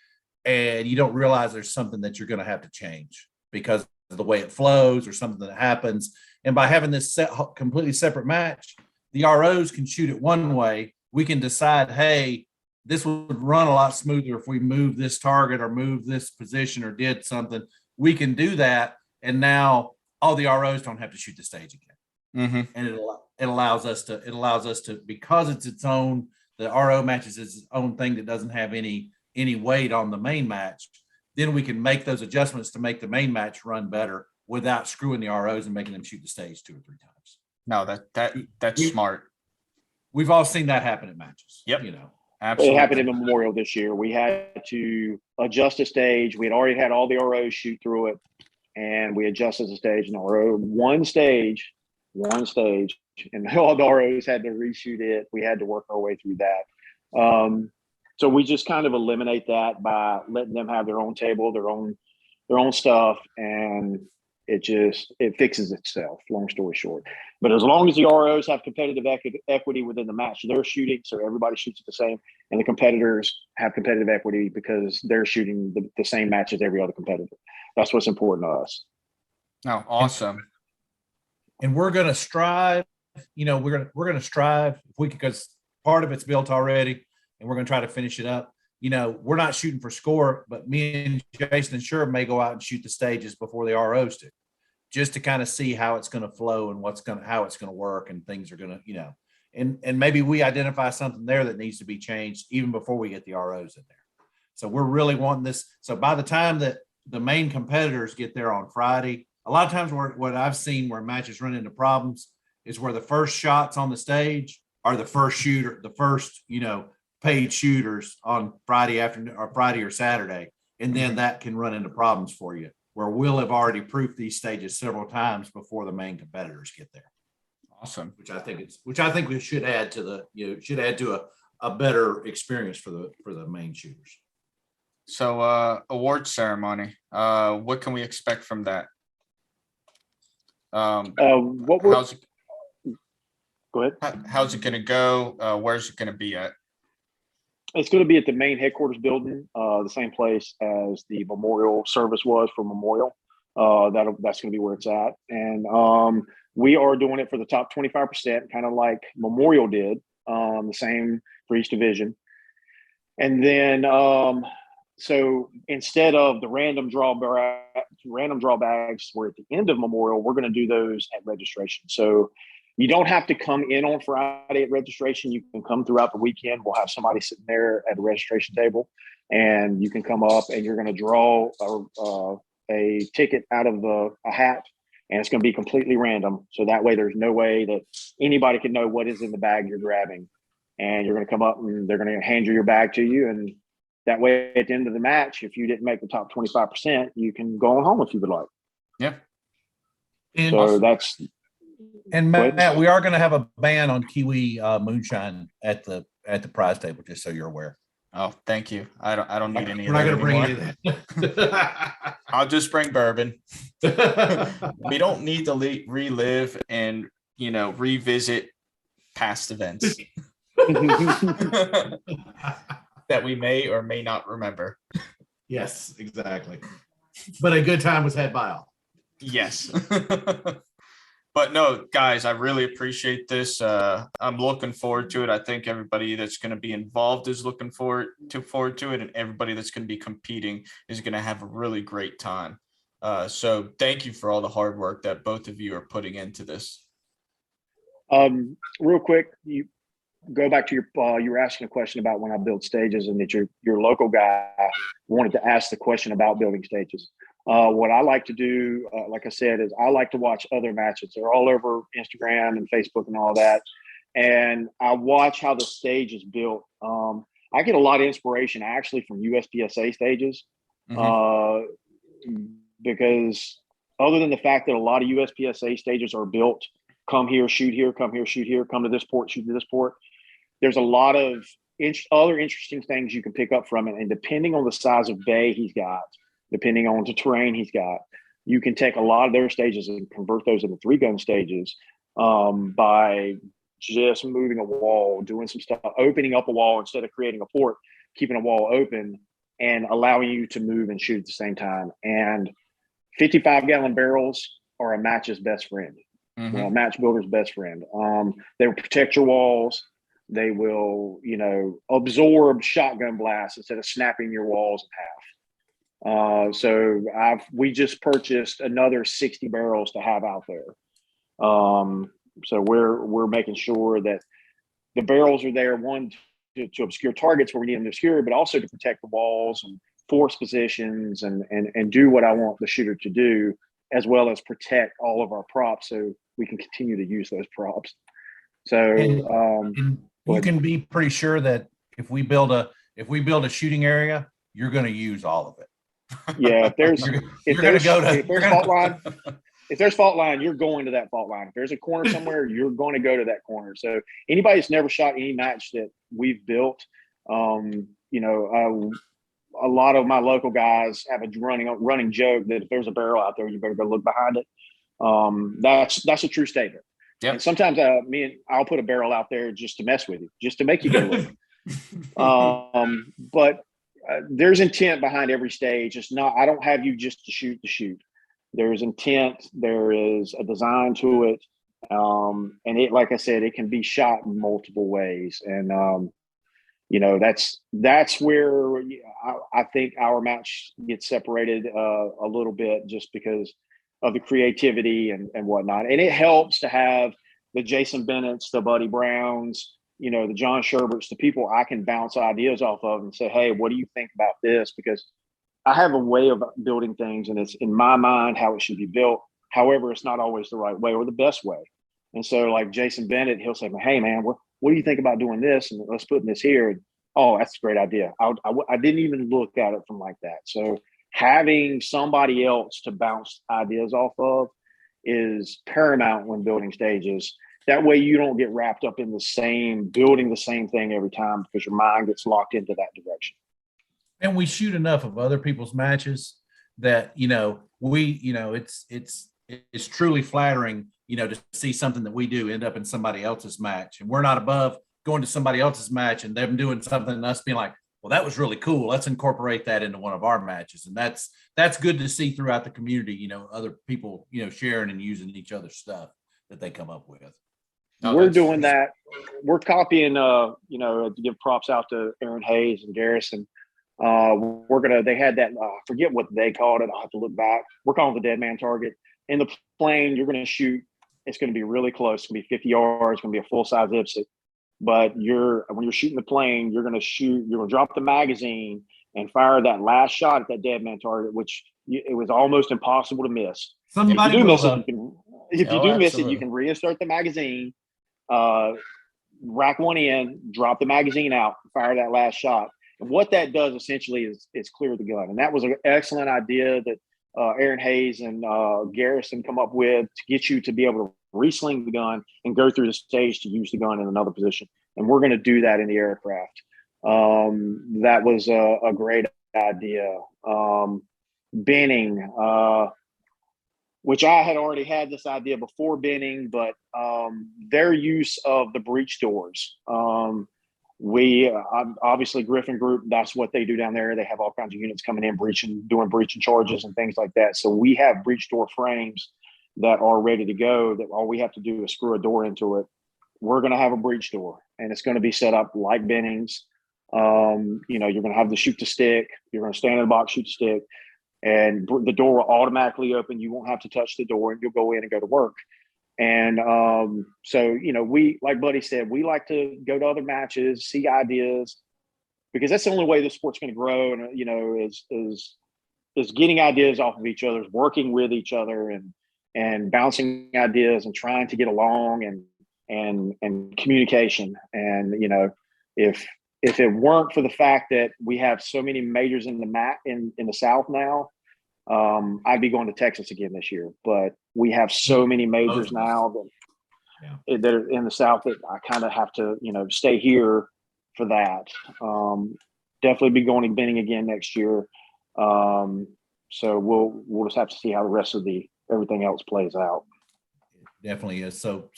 and you don't realize there's something that you're going to have to change because of the way it flows or something that happens. And by having this completely separate match, the ROs can shoot it one way. We can decide, hey, this would run a lot smoother if we move this target or move this position or did something. We can do that. And now all the ROs don't have to shoot the stage again. Mm-hmm. And it allows us to, because it's its own, the RO matches is its own thing that doesn't have any weight on the main match. Then we can make those adjustments to make the main match run better without screwing the ROs and making them shoot the stage 2 or 3 times. No, that's smart. We've all seen that happen at matches. Yep. Absolutely. It happened in Memorial this year. We had to adjust the stage. We had already had all the ROs shoot through it, and we adjusted the stage. And one stage, and all the ROs had to reshoot it. We had to work our way through that. So we just kind of eliminate that by letting them have their own table, their own stuff, and it fixes itself, long story short. But as long as the ROs have competitive equity within the match they're shooting, so everybody shoots it the same, and the competitors have competitive equity because they're shooting the same match as every other competitor. That's what's important to us. Oh, awesome. And we're going to strive, we're going to strive if we can, because part of it's built already and we're going to try to finish it up. We're not shooting for score, but me and Jason and Sherb may go out and shoot the stages before the ROs do, just to kind of see how it's going to flow and how it's going to work and things are going to, and maybe we identify something there that needs to be changed even before we get the ROs in there. So we're really wanting this. So by the time that the main competitors get there on Friday, a lot of times what I've seen where matches run into problems is where the first shots on the stage are the first shooter, the first, paid shooters on Friday afternoon or Friday or Saturday. And then that can run into problems for you where we'll have already proofed these stages several times before the main competitors get there. Awesome. Which I think we should add to a better experience for the main shooters. So award ceremony, what can we expect from that? Go ahead. How's it going to go? Where's it going to be at? It's going to be at the main headquarters building, the same place as the memorial service was for Memorial. That's going to be where it's at. And we are doing it for the top 25%, kind of like Memorial did, the same for each division. And then, so instead of the random draw bags were at the end of Memorial, we're going to do those at registration. So you don't have to come in on Friday at registration. You can come throughout the weekend. We'll have somebody sitting there at a registration table, and you can come up and you're going to draw a ticket out of a hat, and it's going to be completely random. So that way there's no way that anybody can know what is in the bag you're grabbing. And you're going to come up and they're going to hand your bag to you. And that way at the end of the match, if you didn't make the top 25%, you can go on home if you would like. Yeah. So that's... And Matt, we are going to have a ban on Kiwi moonshine at the prize table, just so you're aware. Oh, thank you. I don't need any. We're not going to bring any of that. I'll just bring bourbon. We don't need to relive and revisit past events that we may or may not remember. Yes, exactly. But a good time was had by all. Yes. But no, guys, I really appreciate this. I'm looking forward to it. I think everybody that's going to be involved is looking forward to it, and everybody that's going to be competing is going to have a really great time. So thank you for all the hard work that both of you are putting into this. Real quick, you go back to you were asking a question about when I build stages, and that your local guy wanted to ask the question about building stages. What I like to do, like I said, is I like to watch other matches. They're all over Instagram and Facebook and all that. And I watch how the stage is built. I get a lot of inspiration actually from USPSA stages, because other than the fact that a lot of USPSA stages are built, come here, shoot here, come here, shoot here, come to this port, shoot to this port. There's a lot of other interesting things you can pick up from it. And depending on the size of bay he's got, depending on the terrain he's got, you can take a lot of their stages and convert those into 3-gun stages by just moving a wall, doing some stuff, opening up a wall instead of creating a port, keeping a wall open and allowing you to move and shoot at the same time. And 55-gallon barrels are a match's best friend. A match builder's best friend. They will protect your walls. They will, absorb shotgun blasts instead of snapping your walls in half. So we just purchased another 60 barrels to have out there. So we're making sure that the barrels are there, one, to obscure targets where we need them to obscure, but also to protect the walls and force positions and do what I want the shooter to do, as well as protect all of our props so we can continue to use those props. So and you can be pretty sure that if we build a shooting area, you're going to use all of it. Yeah, if there's fault line, you're going to that fault line. If there's a corner somewhere, you're going to go to that corner. So anybody that's never shot any match that we've built, a lot of my local guys have a running joke that if there's a barrel out there, you better go look behind it. That's a true statement. Yep. And sometimes I'll put a barrel out there just to mess with you, just to make you go look. But there's intent behind every stage. I don't have you just to shoot. There's intent. There is a design to it. And it, like I said, it can be shot in multiple ways. And, that's where I think our match gets separated a little bit just because of the creativity and whatnot. And it helps to have the Jason Bennett's, the Buddy Browns, the John Sherberts, the people I can bounce ideas off of and say, hey, what do you think about this? Because I have a way of building things and it's in my mind how it should be built. However, it's not always the right way or the best way. And so like Jason Bennett, he'll say, hey man, what do you think about doing this? And let's put this here. And, oh, that's a great idea. I didn't even look at it from like that. So having somebody else to bounce ideas off of is paramount when building stages. That way you don't get wrapped up in building the same thing every time because your mind gets locked into that direction. And we shoot enough of other people's matches that, it's truly flattering, to see something that we do end up in somebody else's match. And we're not above going to somebody else's match and them doing something and us being like, well, that was really cool. Let's incorporate that into one of our matches. And that's good to see throughout the community, other people, sharing and using each other's stuff that they come up with. We're doing that. We're copying, to give props out to Aaron Hayes and Garrison. They had that, I forget what they called it. I'll have to look back. We're calling it the dead man target. In the plane, you're going to shoot. It's going to be really close. It's going to be 50 yards. It's going to be a full-size IPSC. But when you're shooting the plane, you're going to drop the magazine and fire that last shot at that dead man target, which it was almost impossible to miss. If you do miss it, you can reinsert the magazine, rack one in, drop the magazine out, fire that last shot. And what that does essentially is clear the gun. And that was an excellent idea that Aaron Hayes and Garrison come up with to get you to be able to re-sling the gun and go through the stage to use the gun in another position. And we're going to do that in the aircraft. That was a great idea. Binning, which I had already had this idea before binning, but their use of the breech doors. Obviously Gryphon Group, that's what they do down there. They have all kinds of units coming in, doing breaching charges and things like that. So we have breech door frames that are ready to go that all we have to do is screw a door into it. We're going to have a breech door and it's going to be set up like Bennings. You're going to have the shoot to stick. You're going to stand in the box, shoot to stick, and the door will automatically open. You won't have to touch the door and you'll go in and go to work. And we, like Buddy said, we like to go to other matches, see ideas, because that's the only way the sport's going to grow. And, is is getting ideas off of each other, working with each other, and bouncing ideas and trying to get along and communication. And if it weren't for the fact that we have so many majors in the South now, I'd be going to Texas again this year. But we have so many majors now that are in the South that I kind of have to stay here for that. Definitely be going to Benning again next year. So we'll just have to see how the rest of everything else plays out. It definitely is. So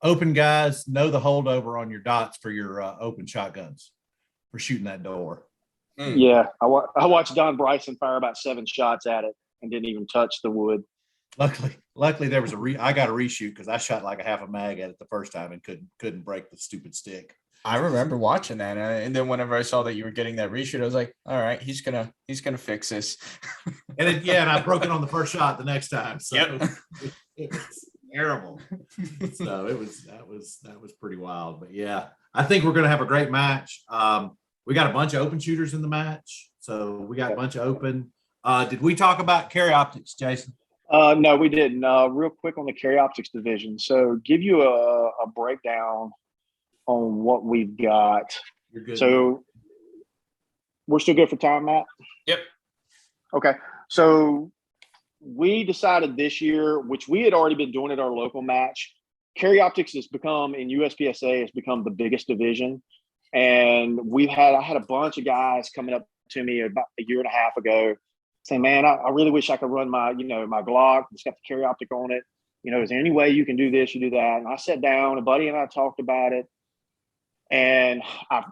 open guys, know the holdover on your dots for your open shotguns for shooting that door. Yeah, I watched Don Bryson fire about 7 shots at it and didn't even touch the wood. Luckily there was I got a reshoot because I shot like a half a mag at it the first time and couldn't break the stupid stick. I remember watching that, and then whenever I saw that you were getting that reshoot, I was like, "All right, he's gonna fix this." And I broke it on the first shot the next time. So it was terrible. So that was pretty wild. But yeah, I think we're gonna have a great match. We got a bunch of open shooters in the match, so we got a bunch of open. Did we talk about carry optics, Jason? No, we didn't. Real quick on the carry optics division. So give you a breakdown on what we've got. You're good. So we're still good for time, Matt? Yep. Okay. So we decided this year, which we had already been doing at our local match, carry optics has become, in USPSA, has become the biggest division. And I had a bunch of guys coming up to me about a year and a half ago saying, man, I really wish I could run my Glock. It's got the carry optic on it. Is there any way you can do this, you do that? And I sat down, a buddy and I talked about it. And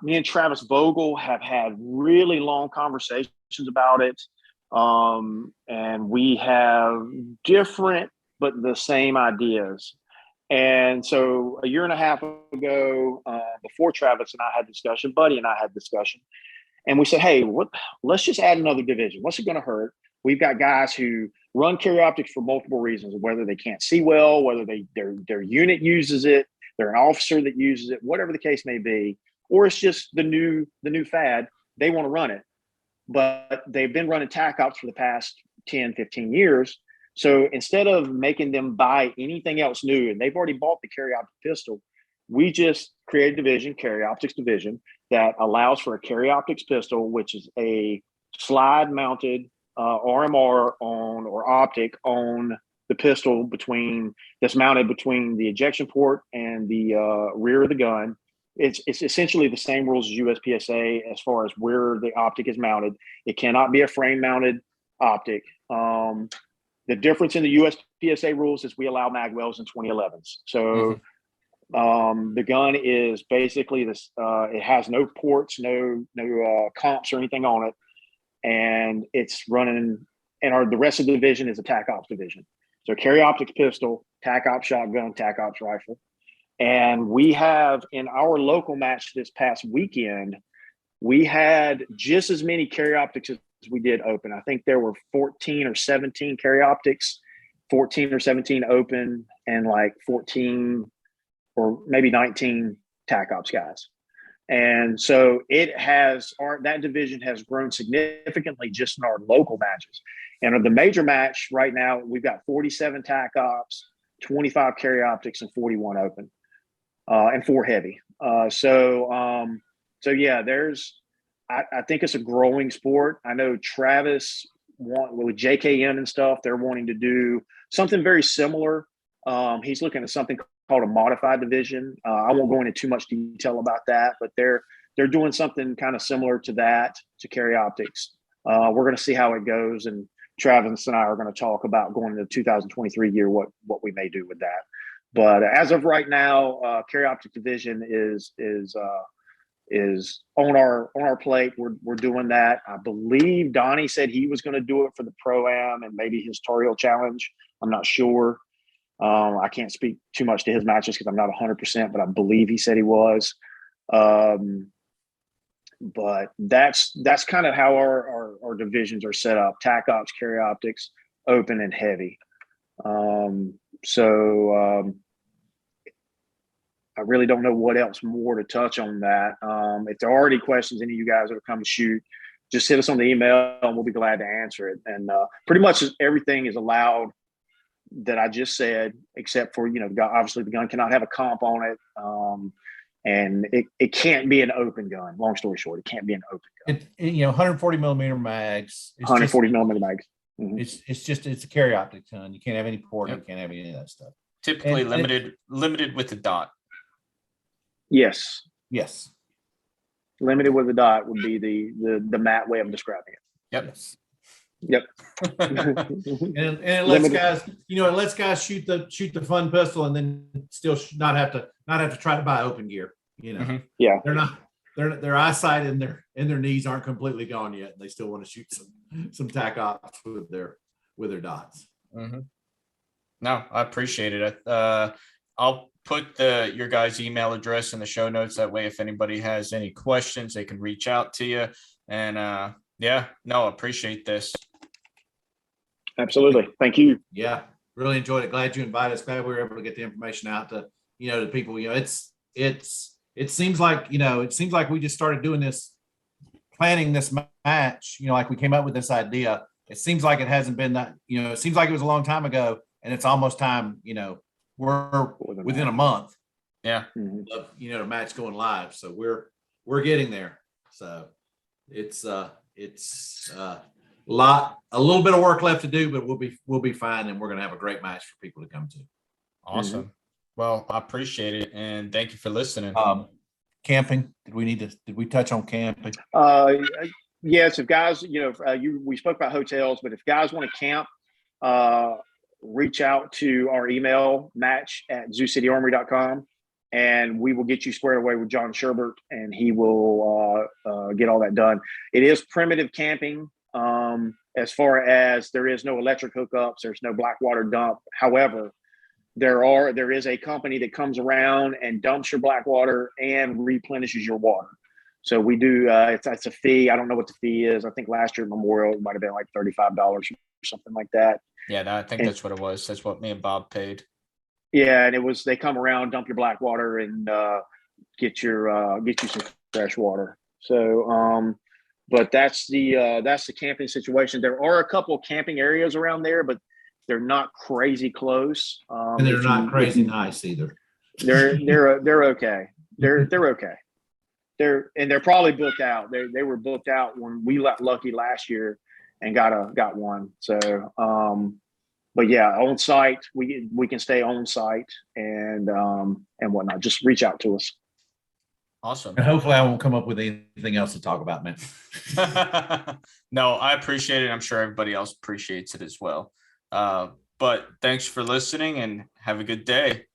me and Travis Vogel have had really long conversations about it. And we have different but the same ideas. And so a year and a half ago, before Travis and I had discussion, Buddy and I had discussion, and we said, hey, let's just add another division. What's it going to hurt? We've got guys who run carry optics for multiple reasons, whether they can't see well, whether their unit uses it, they're an officer that uses it, whatever the case may be, or it's just the new fad. They want to run it, but they've been running TAC ops for the past 10, 15 years. So instead of making them buy anything else new, and they've already bought the carry optic pistol, we just created a division, carry optics division, that allows for a carry optics pistol, which is a slide mounted RMR on or optic on the pistol that's mounted between the ejection port and the rear of the gun. It's essentially the same rules as USPSA as far as where the optic is mounted. It cannot be a frame mounted optic. The difference in the USPSA rules is we allow magwells in 2011s. So the gun is basically this. It has no ports, no comps or anything on it, and it's running. And the rest of the division is a TAC ops division. So carry optics pistol, TAC ops shotgun, TAC ops rifle. And we have, in our local match this past weekend, we had just as many carry optics as we did open. I think there were 14 or 17 carry optics, 14 or 17 open, and like 14 or maybe 19 TAC ops guys. And so that division has grown significantly just in our local matches. And the major match right now, we've got 47 TAC ops, 25 carry optics, and 41 open, and 4 heavy. So yeah, I think it's a growing sport. I know Travis with JKM and stuff, they're wanting to do something very similar. He's looking at something called a modified division. I won't go into too much detail about that, but they're doing something kind of similar to that, to carry optics. We're going to see how it goes, and Travis and I are going to talk about going into the 2023 year what we may do with that. But as of right now, carry optic division is on our plate. We're doing that. I believe Donnie said he was going to do it for the Pro-Am and maybe his Tar Heel Challenge. I'm not sure. I can't speak too much to his matches because I'm not 100%, but I believe he said he was. But that's kind of how our divisions are set up: TAC ops, carry optics, open, and heavy. I really don't know what else more to touch on that. If there are any questions, any of you guys that are coming to shoot, just hit us on the email and we'll be glad to answer it. And pretty much everything is allowed that I just said, except for, obviously the gun cannot have a comp on it. And it can't be an open gun. Long story short, it can't be an open gun. 140 millimeter mags. 140 millimeter mags. Mm-hmm. It's a carry optic gun. You can't have any port. Yep. You can't have any of that stuff. Typically limited with a dot. Yes. Limited with a dot would be the Matt way of describing it. Yep. and it lets guys, it lets guys shoot the fun pistol and then still not have to try to buy open gear. Mm-hmm. Yeah, their eyesight and their knees aren't completely gone yet. And they still want to shoot some tac ops with their dots. Mm-hmm. No, I appreciate it. I'll put your guys' email address in the show notes. That way, if anybody has any questions, they can reach out to you. And appreciate this. Absolutely. Thank you. Yeah, really enjoyed it. Glad you invited us. Glad we were able to get the information out to to people. It seems like we just started doing this, planning this match. Like we came up with this idea. It seems like it hasn't been that. It seems like it was a long time ago, and it's almost time. We're within a month. Yeah. Of, the match going live. So we're getting there. So it's a little bit of work left to do, but we'll be fine, and we're going to have a great match for people to come to. Awesome. Mm-hmm. Well, I appreciate it, and thank you for listening. Camping. Did we touch on camping? Yes. If guys, we spoke about hotels, but if guys want to camp, reach out to our email match@zoocityarmory.com, and we will get you squared away with John Sherbert, and he will get all that done. It is primitive camping. As far as there is no electric hookups, there's no black water dump. However, there is a company that comes around and dumps your black water and replenishes your water. So we do, it's a fee. I don't know what the fee is. I think last year at Memorial, it might've been like $35 or something like that. Yeah, I think that's what it was. That's what me and Bob paid. Yeah. And they come around, dump your black water and get you some fresh water. So, but that's the camping situation. There are a couple of camping areas around there, but they're not crazy close. And they're not crazy nice either. They're okay. They're okay. They're probably booked out. They were booked out when we got lucky last year and got one. So, but yeah, on site, we can stay on site and whatnot. Just reach out to us. Awesome. And hopefully I won't come up with anything else to talk about, man. No, I appreciate it. I'm sure everybody else appreciates it as well. But thanks for listening and have a good day.